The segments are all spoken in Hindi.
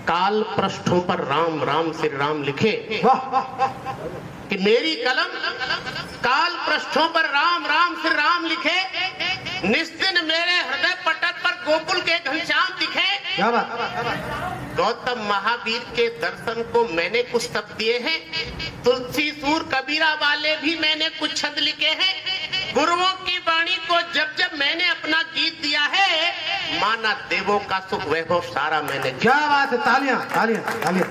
काल पृष्ठों पर राम राम श्री राम लिखे, कि मेरी कलम काल पृष्ठों पर राम राम श्री राम लिखे, निस्दिन मेरे हृदय पटल पर गोकुल के घनश्याम दिखे। क्या बात। गौतम महावीर के दर्शन को मैंने कुछ शब्द दिए हैं, तुलसी सूर कबीरा वाले भी मैंने कुछ छंद लिखे हैं, गुरुओं की वाणी को जब जब मैंने अपना गीत दिया है, माना देवों का सुख वैभव सारा मैंने। क्या बात है, तालियां तालियां तालियां।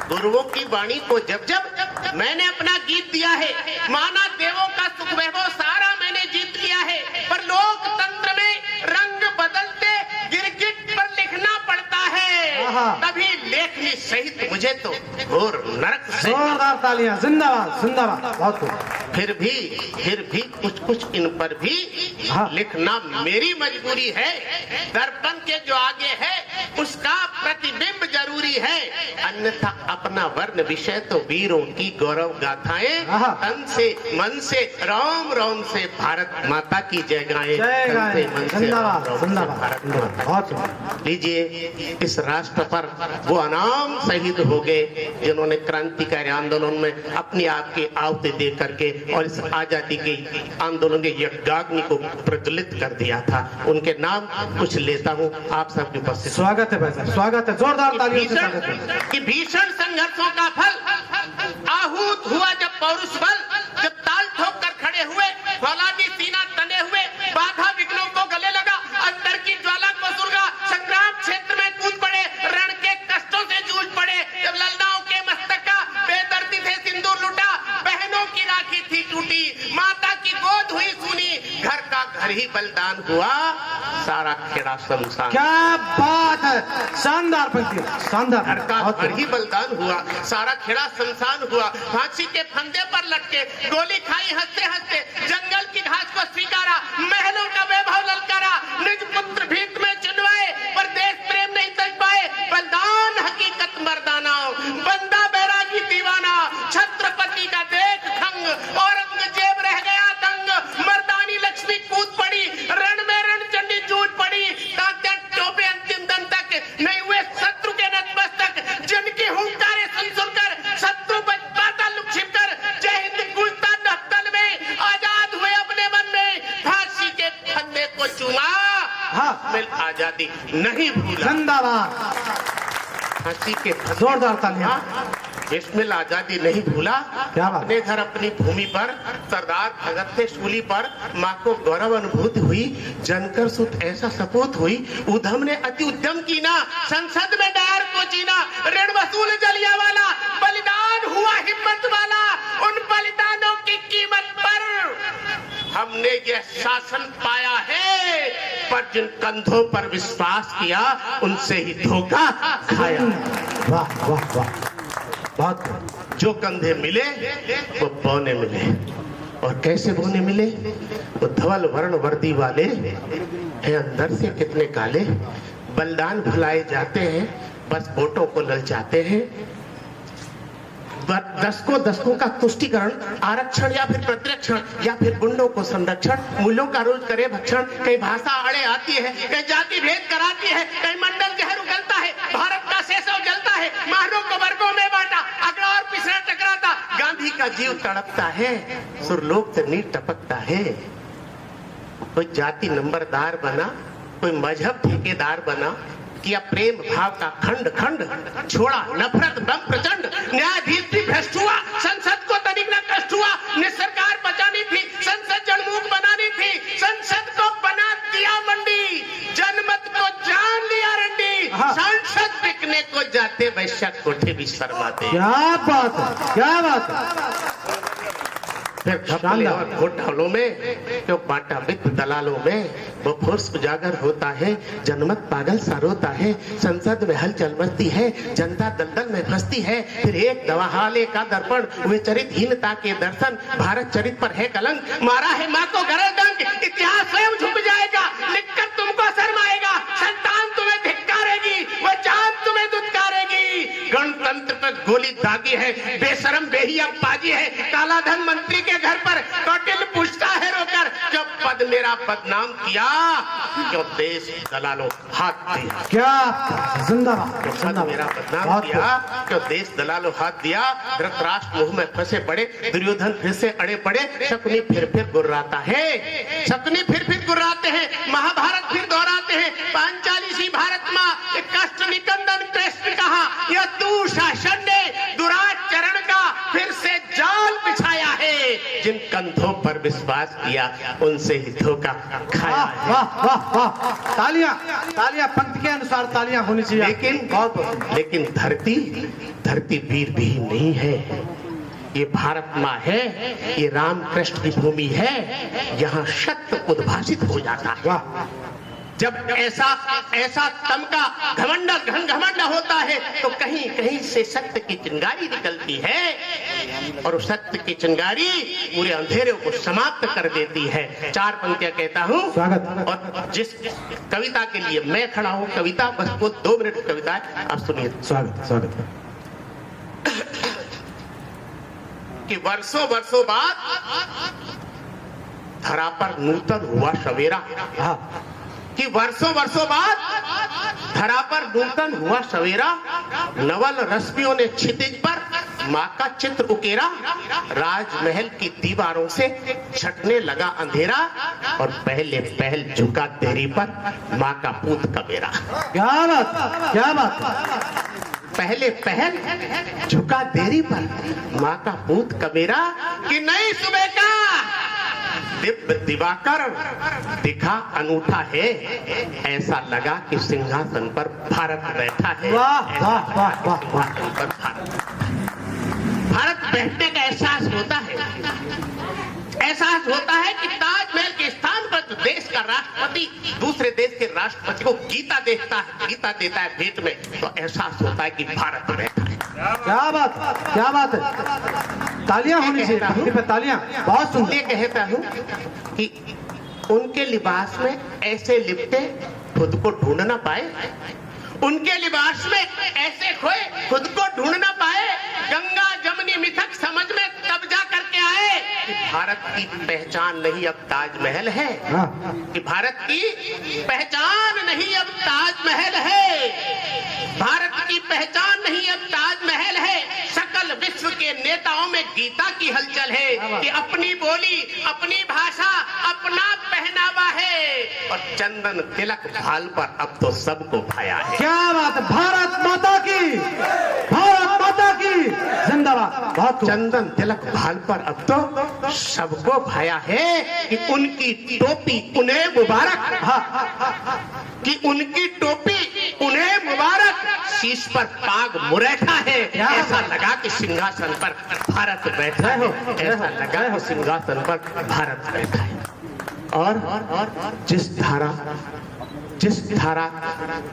गुरुओं की वाणी को जब जब मैंने अपना गीत दिया है, माना देवों का सुख वैभव सारा मैंने जीत लिया है। पर लोकतंत्र में रंग बदलते गिरगिट पर लिखना पड़ता है, तभी लेखनी सहित मुझे तो घोर नरक से। जोरदार तालियां, जिंदाबाद जिंदाबाद। बहुत खूब। फिर भी कुछ कुछ इन पर भी लिखना मेरी मजबूरी है। दर्पण के जो आगे है उसका प्रतिबिंब जरूरी है, अन्यथा अपना वर्ण विषय तो वीरों की गौरव गाथाएं, तन से मन से राम राम से भारत माता की जय गाएं। लीजिए, इस राष्ट्र पर वो अनाम शहीद हो गए जिन्होंने क्रांतिकारी आंदोलन में अपनी आप की आहुति दे करके और इस आजादी के आंदोलन के यज्ञाग्नि को प्रज्वलित कर दिया था। उनके नाम कुछ लेता हूँ आप सबके उपस्थित। स्वागत है भाई साहब, स्वागत है, जोरदार तालियों से स्वागत है। कि भीषण संघर्षों का फल आहूत हुआ जब पौरुष बल, जब ताल ठोक कर खड़े हुए, फौलादी सीना तने हुए, बाधा विघ्नों को गले लगा, अंतर की ज्वाला को सुलगा, संग्राम क्षेत्र में कूद पड़े, रण के कष्टों से जूझ पड़े, जब ललनाओं के मस्तक का बेदर्दी से सिंदूर लूटा, बहनों की राखी थी टूटी, माता की गोद हुई सुनी, घर का घर ही बलिदान हुआ, सारा खेड़ा शमशान। क्या बात है, शानदार पंक्ति, शानदार। घर का घर ही बलिदान हुआ, सारा खेड़ा शमशान हुआ, फांसी के फंदे पर लटके, गोली खाई हंसते हंसते, जंगल की घास को स्वीकारा, महलों का वैभव ललकारा, निज पुत्र भीख में चुनवाए, पर देश प्रेम नहीं तज पाए, बलिदान हकीकत मर्दाना, बंदा बैरागी दीवाना, छत्रपति का देख खंग, औरंगजेब रह गया दंग, मर्दानी लक्ष्मी कूद पड़ी, रण में रण चंडी जूझ पड़ी, तात्या टोपे अंतिम दम तक नहीं हुए शत्रु के नतमस्तक, जिनकी हुंकारे सुन सुनकर शत्रु बच पाता लुक छिपकर, जय हिंद गूंजता दफ्तर में, आजाद हुए अपने मन में, फांसी के फंदे को चूमा, मिल आजादी नहीं भूला। जिंदाबाद। फांसी के जोरदार तालियां। बिस्मिल आजादी नहीं भूला। क्या बात। अपने घर अपनी भूमि पर सरदार भगत के सूली पर माँ को गौरव अनुभूति हुई, जनकर सुत ऐसा सपूत हुई, उधम ने अति उद्यम कीना, संसद में डार को जीना, ऋण वसूल जलियांवाला, बलिदान हुआ हिम्मत वाला, उन बलिदानों की कीमत पर हमने ये शासन पाया है, पर जिन कंधों पर विश्वास किया उनसे ही धोखा खाया। वाह वाह वाह, बहुत। जो कंधे मिले वो बौने मिले, और कैसे बौने मिले? वो धवल वर्ण वर्दी वाले हैं, अंदर से कितने काले, बलिदान भुलाए जाते हैं, बस वोटों को ललचाते हैं, दशकों का तुष्टिकरण, आरक्षण या फिर प्रतिरक्षण या फिर गुंडों को संरक्षण, मूल्यों का रोज करे भक्षण, कहीं भाषा अड़े आती है, कहीं जाति भेद कराती है, कहीं मंडल जहर उगलता है, भारत का शेषव जलता है, महानों को वर्गों में बांटा, अगड़ा और पिछड़ा टकराता, गांधी का जीव तड़पता है, सुरलोक से नीर टपकता है। कोई जाति नंबरदार बना, कोई मजहब ठेकेदार बना, किया प्रेम भाव का खंड खंड, छोड़ा नफरत बम प्रचंड, न्यायाधीश भी भ्रष्ट हुआ, संसद को तनिक न कष्ट हुआ, सरकार बचानी थी, संसद जड़मूख बनानी थी, संसद को बना दिया मंडी, जनमत को जान लिया रंडी, संसद बिकने को जाते वैश्य कोठे भी शर्माते। क्या बात है, क्या बात है। फिर घपले और घोटालों में, क्यों बांटा वित्त दलालों में, वो फोर्स उजागर होता है, जनमत पागल सा रोता है, संसद में हलचल मचती है, जनता दलदल में फंसती है, फिर एक दवाहाले का दर्पण, वे चरितहीनता के दर्शन, भारत चरित पर है कलंक, मारा है माँ को गरज डंक, इतिहास स्वयं झुक जाएगा, लिखकर तुमको शर्माएगा, संतान तुम्हें धिक्कारेगी, वो जान तुम्हें दुत्कारेगी, गणतंत्र पर गोली दागी है, बेशरम बेहिया बाजी है, काला धन मंत्री के घर पर कौटिल्य पूछता है रोकर, जब पद मेरा बदनाम किया, क्यों देश दलालों हाथ दिया। क्या जिंदाबाद पद जिंदाबाद मेरा बदनाम बहुत किया, क्यों देश दलालों हाथ दिया। धृतराष्ट्र मुंह में फंसे पड़े, दुर्योधन फिर से अड़े पड़े। शकुनी फिर गुर्राता है, शकुनी फिर गुर्राते हैं। महाभारत फिर दोहराते हैं। पांचाली सी भारत माँ कष्ट निकंदन कृष्ण कहा, यह तू शासन ने दुराचरण का फिर से जाल बिछाया है। जिन कंधों पर विश्वास किया उनसे ही धोखा खाया है। वाह वाह वाह, तालियां तालियां, पंक्ति के अनुसार तालियां होनी चाहिए। लेकिन धरती वीर भी नहीं है। ये भारत माँ है, ये राम कृष्ण की भूमि है। यहाँ सत्य उद्भासित हो जाता है। वाह, जब ऐसा तम का घमंड होता है तो कहीं कहीं से सत्य की चिंगारी निकलती है, और उस सत्य की चिंगारी पूरे अंधेरे को समाप्त कर देती है। 4 पंक्तियां कहता हूँ, स्वागत। और जिस कविता के लिए मैं खड़ा हूँ, कविता बस वो 2 मिनट कविता है, आप सुनिए। स्वागत। कि वर्षों बाद धरा पर नूतन हुआ सवेरा। हाँ, कि वर्षों बाद धरा पर नूतन हुआ सवेरा। नवल रश्मियों ने क्षितिज पर माँ का चित्र उकेरा। राजमहल की दीवारों से छटने लगा अंधेरा, और पहल झुका देरी पर माँ का पूत कबेरा। क्या बात। पहल झुका देरी पर माँ का पूत कबेरा। कि नई सुबह का दिव्य दिवाकर दिखा अनूठा है। ऐसा लगा कि सिंहासन पर भारत बैठा है। वाह वाह वाह वाह वाह। भारत बैठने का एहसास होता है। एहसास होता है कि ताजमहल के स्थान पर जो देश का राष्ट्रपति दूसरे देश के राष्ट्रपति को गीता देता है भेंट में, तो एहसास होता है कि भारत बैठा है। क्या बात है। तालियां होनी चाहिए, पंक्ति पे तालियां। बहुत सुंदर। ये कहता हूँ कि उनके लिबास में ऐसे लिपटे खुद को ढूंढ ना पाए, उनके लिबास में ऐसे खोए खुद को ढूंढ ना पाए। गंगा जमुनी मिथक समझ में तब जा करके आए कि भारत की पहचान नहीं अब ताजमहल है। कि भारत की पहचान नहीं अब ताजमहल है। भारत की पहचान नहीं अब ताजमहल है। सकल विश्व के नेताओं में गीता की हलचल है कि अपनी बोली, अपनी भाषा, अपना पहनावा है, और चंदन तिलक भाल पर अब तो सबको भाया है। क्या बात है। भारत माता की जिंदाबाद। बहुत चंदन तिलक भाल पर अब तो सबको भाया है कि उनकी टोपी उन्हें मुबारक। कि उनकी टोपी उन्हें मुबारक। शीश पर पाग मुरैठा है। ऐसा लगा कि सिंहासन पर भारत बैठा है। ऐसा लगा कि सिंहासन पर भारत बैठा है। और जिस धारा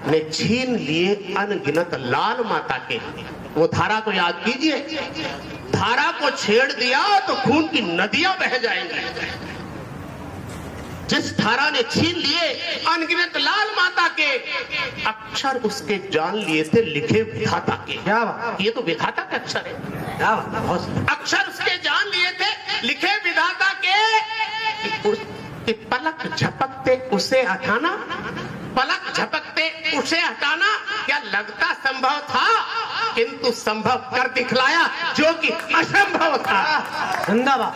ने छीन लिए अनगिनत लाल माता के, वो धारा को याद कीजिए। धारा को छेड़ दिया तो खून की नदियां बह जाएंगी। जिस धारा ने छीन लिए अनगिनत लाल माता के अक्षर, उसके जान लिए थे लिखे विधाता के। क्या बात। ये तो विधाता का अक्षर है। क्या बात। अक्षर उसके जान लिए थे लिखे विधाता के। कि पलक झपकते उसे हटाना, पलक झपकते उसे हटाना क्या लगता संभव था, किंतु संभव कर दिखलाया जो कि असंभव था। जिंदाबाद।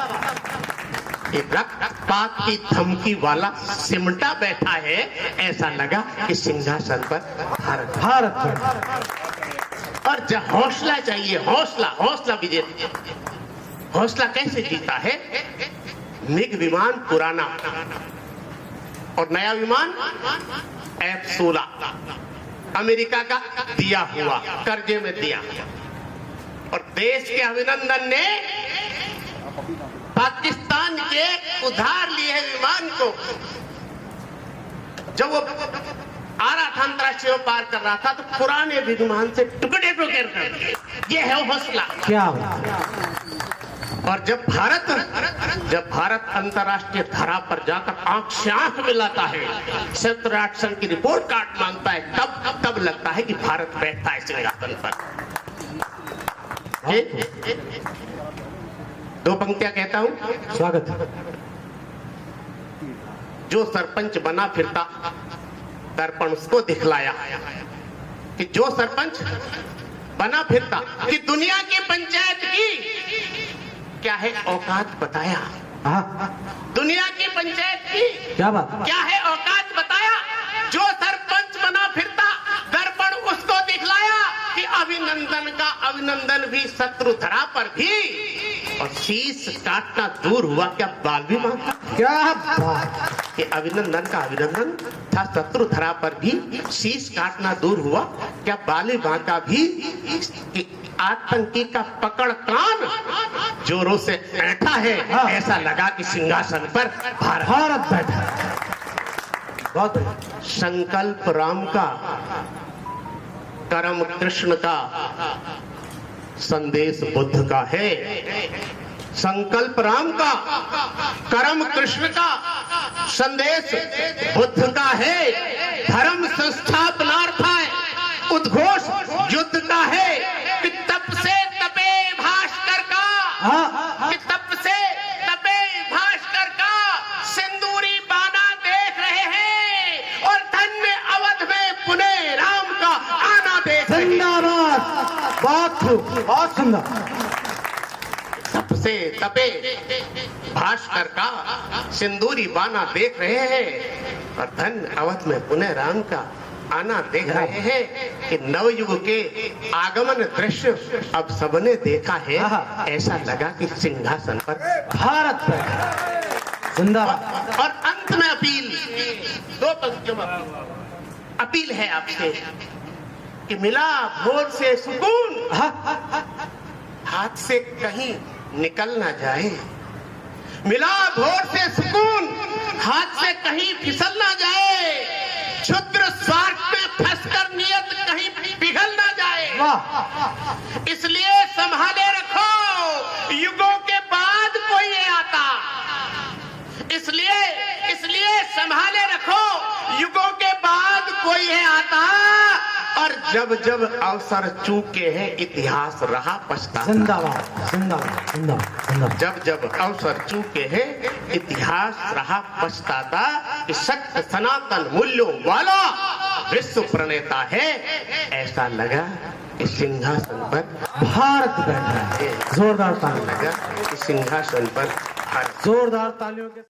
एक रक्तपात की धमकी वाला सिमटा बैठा है। ऐसा लगा कि सिंहासन पर भारत। और जब हौसला चाहिए, हौसला विजय। हौसला कैसे जीता है? मिग विमान पुराना और नया विमान F-16 अमेरिका का दिया हुआ, कर्जे में दिया। और देश के अभिनंदन ने पाकिस्तान के उधार लिए विमान को, जब वो आ रहा था अंतरराष्ट्रीय पार कर रहा था, तो पुराने विमान से टुकड़े कर दिए। ये है हौसला। क्या और जब भारत अंतरराष्ट्रीय धरा पर जाकर आंख से आंख मिलाता है, संयुक्त राष्ट्र संघ की रिपोर्ट कार्ड मांगता है, तब लगता है कि भारत बैठता है सिंहासन पर। 2 पंक्तियां कहता हूं। स्वागत। जो सरपंच बना फिरता, दर्पण उसको दिखलाया कि जो सरपंच बना फिरता कि दुनिया की पंचायत की क्या है औकात बताया। दुनिया की पंचायत की क्या बात, क्या है औकात बताया। जो सरपंच बना फिरता, दर्पण उसको दिखलाया कि अभिनंदन भी शत्रु धरा पर भी, और शीश काटना दूर हुआ क्या बाल भी मांगा। क्या बात, कि अभिनंदन का अभिनंदन था, शत्रु धरा पर भी शीश काटना दूर हुआ क्या बाली बांका भी। कि आतंकी का पकड़ कान जोरों से ऐठा है, ऐसा लगा कि सिंहासन पर भारत बैठा। बहुत बढ़िया। संकल्प राम का, कर्म कृष्ण का, संदेश बुद्ध का है। संकल्प राम का, कर्म कृष्ण का, संदेश बुद्ध का है। धर्म संस्थापनार्थ है, उद्घोष युद्ध का है। कि तप से तपे भास्कर का, कि तप से तपे भास्कर का, सिंदूरी बाना देख रहे हैं, और धन्य अवध में पुनः राम का आना देख रहे हैं। जिंदाबाद, बहुत खूब, बहुत सुंदर। सबसे तपे भास्कर का, सिंदूरी बाना देख रहे हैं, और धन अवध में पुनः राम का आना देख रहे हैं। कि नवयुग के आगमन दृश्य अब सबने देखा है, ऐसा लगा कि सिंहासन पर भारत बैठा। जिंदाबाद। और अंत में अपील, 2 पंक्तियों में अपील है आपसे कि मिला भोर से सुकून, हाथ से कहीं निकल ना जाए। मिला भोर से सुकून, हाथ से कहीं फिसल ना जाए। क्षुद्र स्वार्थ में फंसकर नियत कहीं पिघल ना जाए। इसलिए संभाले रखो, युगों के बाद कोई आता। इसलिए संभाले रखो, युगों के बाद कोई है आता। और जब जब अवसर चूके हैं, इतिहास रहा पछताता। जिंदाबाद, जिंदाबाद, जिंदाबाद। जब जब अवसर चूके हैं, इतिहास रहा पछताता। कि सत्य सनातन मूल्यों वाला विश्व प्रणेता है, ऐसा लगा कि सिंहासन पर भारत बैठा है। जोरदार तालियां, लगा कि सिंहासन पर भारत। जोरदार तालियों के